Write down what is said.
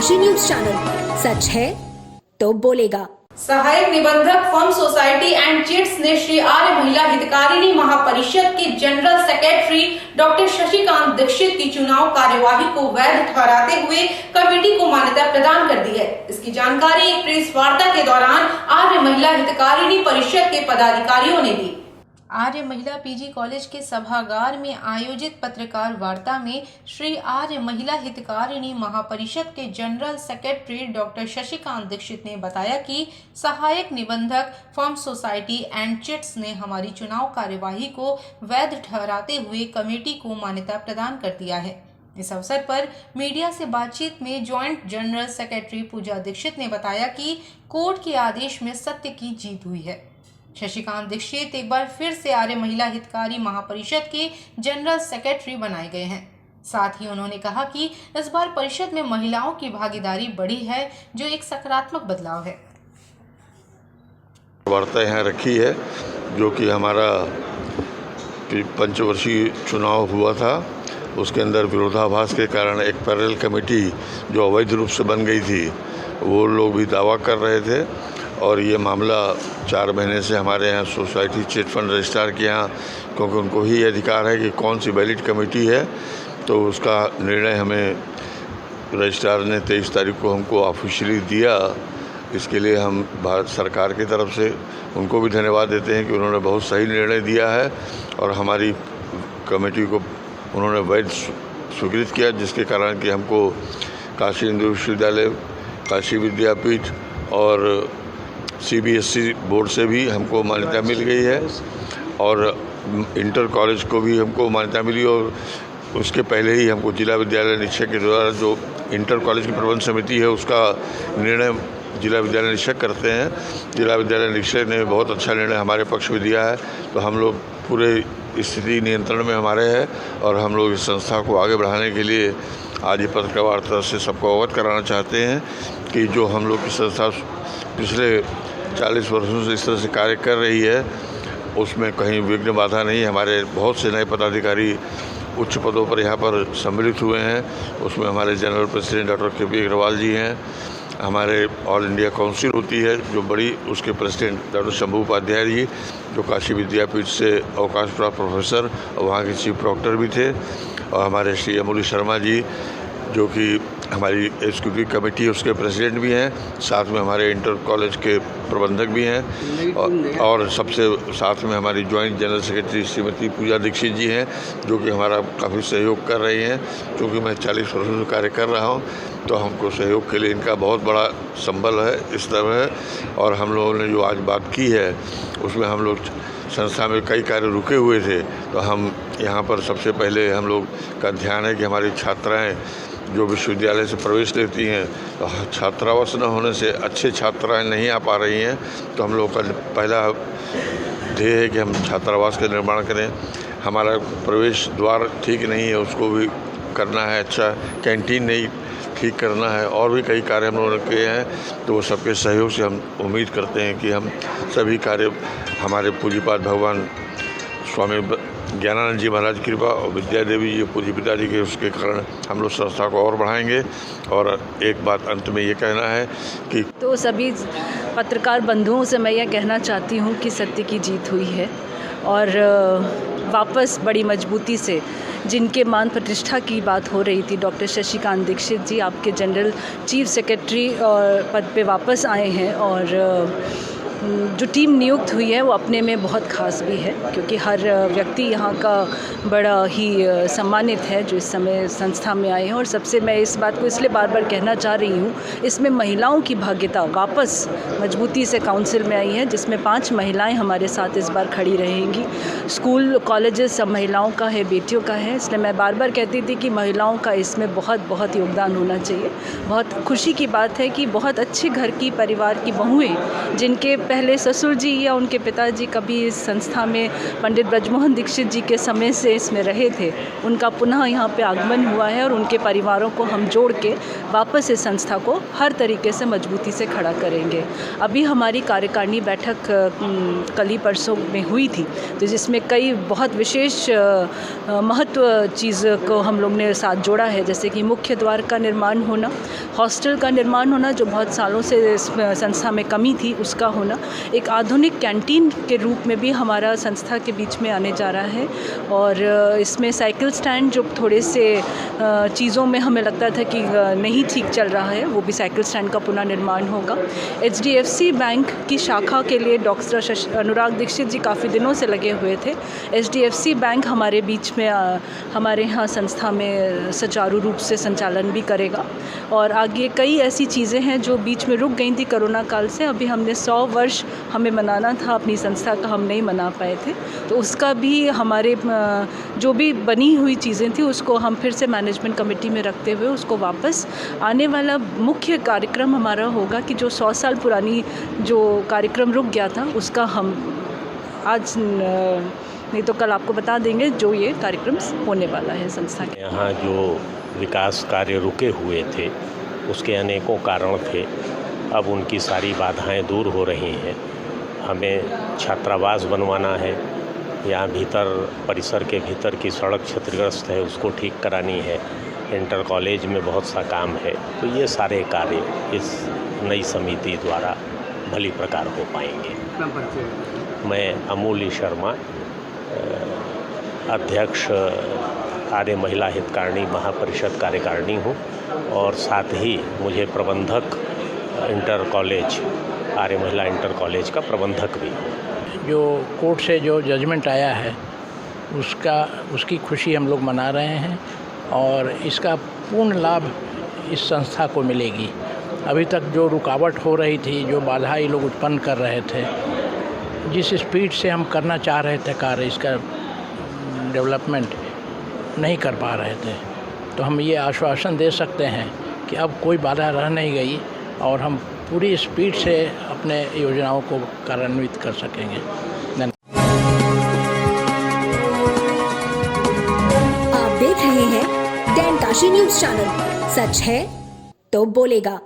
Kashi news channel, सच है तो बोलेगा। सहायक निबंधक फर्म सोसाइटी एंड चिट्स ने श्री आर्य महिला हितकारिणी महापरिषद के general secretary doctor Shashikant Dikshit की चुनाव कार्यवाही को वैध ठहराते हुए कमेटी को मान्यता प्रदान कर दी है। इसकी जानकारी एक प्रेस वार्ता के दौरान आर्य महिला हितकारिणी परिषद के पदाधिकारियों ने दी। आर्य महिला पीजी कॉलेज के सभागार में आयोजित पत्रकार वार्ता में श्री आर्य महिला हितकारिणी महापरिषद के general secretary doctor Shashikant Dikshit ने बताया कि सहायक निबंधक फर्म सोसाइटी एंड चिट्स ने हमारी चुनाव कार्यवाही को वैध ठहराते हुए कमेटी को मान्यता प्रदान कर दिया है। इस अवसर पर मीडिया से बातचीत में जॉइंट जनरल सेक्रेटरी पूजा दीक्षित ने बताया कि कोर्ट के आदेश में सत्य की जीत हुई है। शशिकांत दीक्षित एक बार फिर से आर्य महिला हितकारी महापरिषद के जनरल सेक्रेटरी बनाए गए हैं। साथ ही उन्होंने कहा कि इस बार परिषद में महिलाओं की भागीदारी बढ़ी है, जो एक सकारात्मक बदलाव है। वार्ता यहाँ रखी है, जो कि हमारा पंचवर्षीय चुनाव हुआ था, उसके अंदर विरोधाभास के कारण एक पैरेलल कमेटी जो अवैध रूप से बन गई थी, वो लोग भी दावा कर रहे थे। और ये मामला 4 महीने से हमारे यहाँ सोसाइटी चिट फंड रजिस्ट्रार के यहाँ, क्योंकि उनको ही अधिकार है कि कौन सी वैलिड कमेटी है, तो उसका निर्णय हमें रजिस्ट्रार ने 23 तारीख को हमको ऑफिशियली दिया। इसके लिए हम भारत सरकार की तरफ से उनको भी धन्यवाद देते हैं कि उन्होंने बहुत सही निर्णय दिया है और हमारी कमेटी को उन्होंने वैध स्वीकृत किया, जिसके कारण कि हमको काशी हिंदू विश्वविद्यालय, काशी विद्यापीठ और CBSE बोर्ड से भी हमको मान्यता मिल गई है और इंटर कॉलेज को भी हमको मान्यता मिली। और उसके पहले ही हमको जिला विद्यालय निरीक्षक के द्वारा जो इंटर कॉलेज की प्रबंध समिति है, उसका निर्णय जिला विद्यालय निरीक्षक करते हैं। जिला विद्यालय निरीक्षक ने बहुत अच्छा निर्णय हमारे पक्ष में दिया है, तो हम लोग पूरे स्थिति नियंत्रण में हमारे है और हम लोग इस संस्था को आगे बढ़ाने के लिए आज ये पत्रकार वार्ता से सबको अवगत कराना चाहते हैं कि जो हम लोग की संस्था पिछले 40 वर्षों से इस तरह से कार्य कर रही है, उसमें कहीं विघ्न बाधा नहीं। हमारे बहुत से नए पदाधिकारी उच्च पदों पर यहाँ पर सम्मिलित हुए हैं। उसमें हमारे general president doctor KP Agrawal ji हैं, हमारे ऑल इंडिया काउंसिल होती है जो बड़ी, उसके प्रेसिडेंट डॉक्टर शंभू उपाध्याय जी, जो काशी विद्यापीठ से अवकाश प्राप्त प्रोफेसर और वहाँ के चीफ डॉक्टर भी थे, और हमारे श्री अमूल्य शर्मा जी, जो कि हमारी एग्जीक्यूटिव कमेटी है, उसके प्रेसिडेंट भी हैं। साथ में हमारे इंटर कॉलेज के प्रबंधक भी हैं और सबसे साथ में हमारी जॉइंट जनरल सेक्रेटरी श्रीमती पूजा दीक्षित जी हैं, जो कि हमारा काफ़ी सहयोग कर रही हैं। क्योंकि मैं 40 वर्षों से कार्य कर रहा हूं, तो हमको सहयोग के लिए इनका बहुत बड़ा संबल है, इस तरह है। और हम लोगों ने जो आज बात की है, उसमें हम लोग संस्था में कई कार्य रुके हुए थे, तो हम यहाँ पर सबसे पहले हम लोग का ध्यान है कि हमारी छात्राएँ जो विश्वविद्यालय से प्रवेश लेती हैं, तो छात्रावास न होने से अच्छे छात्राएं नहीं आ पा रही हैं, तो हम लोग का पहला ध्येय है कि हम छात्रावास का निर्माण करें। हमारा प्रवेश द्वार ठीक नहीं है, उसको भी करना है। अच्छा कैंटीन नहीं ठीक करना है, और भी कई कार्य हम लोगों ने किए हैं। तो वो सबके सहयोग से हम उम्मीद करते हैं कि हम सभी कार्य हमारे पूज्यपाद भगवान स्वामी ज्ञानानंद जी महाराज की कृपा और विद्या देवी जी पूज्य पिताजी के, उसके कारण हम लोग संस्था को और बढ़ाएंगे। और एक बात अंत में ये कहना है कि तो सभी पत्रकार बंधुओं से मैं ये कहना चाहती हूँ कि सत्य की जीत हुई है और वापस बड़ी मजबूती से जिनके मान प्रतिष्ठा की बात हो रही थी, डॉक्टर शशिकांत दीक्षित जी आपके जनरल चीफ सेक्रेटरी पद पे वापस आए हैं। और जो टीम नियुक्त हुई है वो अपने में बहुत खास भी है, क्योंकि हर व्यक्ति यहाँ का बड़ा ही सम्मानित है जो इस समय संस्था में आए हैं। और सबसे मैं इस बात को इसलिए बार बार कहना चाह रही हूँ, इसमें महिलाओं की भाग्यता वापस मजबूती से काउंसिल में आई है, जिसमें 5 महिलाएं हमारे साथ इस बार खड़ी रहेंगी। स्कूल कॉलेजेस सब महिलाओं का है, बेटियों का है, इसलिए मैं बार बार कहती थी कि महिलाओं का इसमें बहुत बहुत योगदान होना चाहिए। बहुत खुशी की बात है कि बहुत अच्छे घर की परिवार की बहुएँ, जिनके पहले ससुर जी या उनके पिताजी कभी इस संस्था में पंडित ब्रजमोहन दीक्षित जी के समय से इसमें रहे थे, उनका पुनः यहाँ पे आगमन हुआ है और उनके परिवारों को हम जोड़ के वापस इस संस्था को हर तरीके से मजबूती से खड़ा करेंगे। अभी हमारी कार्यकारिणी बैठक कल ही परसों में हुई थी, तो जिसमें कई बहुत विशेष महत्व चीज़ को हम लोग ने साथ जोड़ा है, जैसे कि मुख्य द्वार का निर्माण होना, हॉस्टल का निर्माण होना जो बहुत सालों से इस संस्था में कमी थी उसका होना, एक आधुनिक कैंटीन के रूप में भी हमारा संस्था के बीच में आने जा रहा है, और इसमें साइकिल स्टैंड जो थोड़े से चीज़ों में हमें लगता था कि नहीं ठीक चल रहा है, वो भी साइकिल स्टैंड का पुनः निर्माण होगा। HDFC बैंक की शाखा के लिए डॉक्टर अनुराग दीक्षित जी काफ़ी दिनों से लगे हुए थे। HDFC बैंक हमारे बीच में हमारे यहाँ संस्था में सुचारू रूप से संचालन भी करेगा, और आगे कई ऐसी चीज़ें हैं जो बीच में रुक गई थी कोरोना काल से। अभी हमने 100 वर्ष हमें मनाना था अपनी संस्था का, हम नहीं मना पाए थे, तो उसका भी हमारे जो भी बनी हुई चीज़ें थी उसको हम फिर से मैनेजमेंट कमेटी में रखते हुए उसको वापस आने वाला मुख्य कार्यक्रम हमारा होगा कि जो 100 साल पुरानी जो कार्यक्रम रुक गया था उसका हम आज नहीं तो कल आपको बता देंगे जो ये कार्यक्रम होने वाला है संस्था के। यहाँ जो विकास कार्य रुके हुए थे उसके अनेकों कारण थे, अब उनकी सारी बाधाएं दूर हो रही हैं। हमें छात्रावास बनवाना है, यहाँ भीतर परिसर के भीतर की सड़क क्षतिग्रस्त है उसको ठीक करानी है, इंटर कॉलेज में बहुत सा काम है, तो ये सारे कार्य इस नई समिति द्वारा भली प्रकार हो पाएंगे। मैं अमूल्य शर्मा, अध्यक्ष आर्य महिला हितकारिणी महापरिषद कार्यकारिणी हूँ, और साथ ही मुझे प्रबंधक इंटर कॉलेज आर्य महिला इंटर कॉलेज का प्रबंधक भी हूँ। जो कोर्ट से जो जजमेंट आया है उसकी खुशी हम लोग मना रहे हैं, और इसका पूर्ण लाभ इस संस्था को मिलेगी। अभी तक जो रुकावट हो रही थी, जो बाधा ये लोग उत्पन्न कर रहे थे, जिस स्पीड से हम करना चाह रहे थे कार्य, इसका डेवलपमेंट नहीं कर पा रहे थे, तो हम ये आश्वासन दे सकते हैं कि अब कोई बाधा रह नहीं गई और हम पूरी स्पीड से अपने योजनाओं को कार्यान्वित कर सकेंगे। आप देख रहे हैं डैन काशी न्यूज़ चैनल, सच है तो बोलेगा।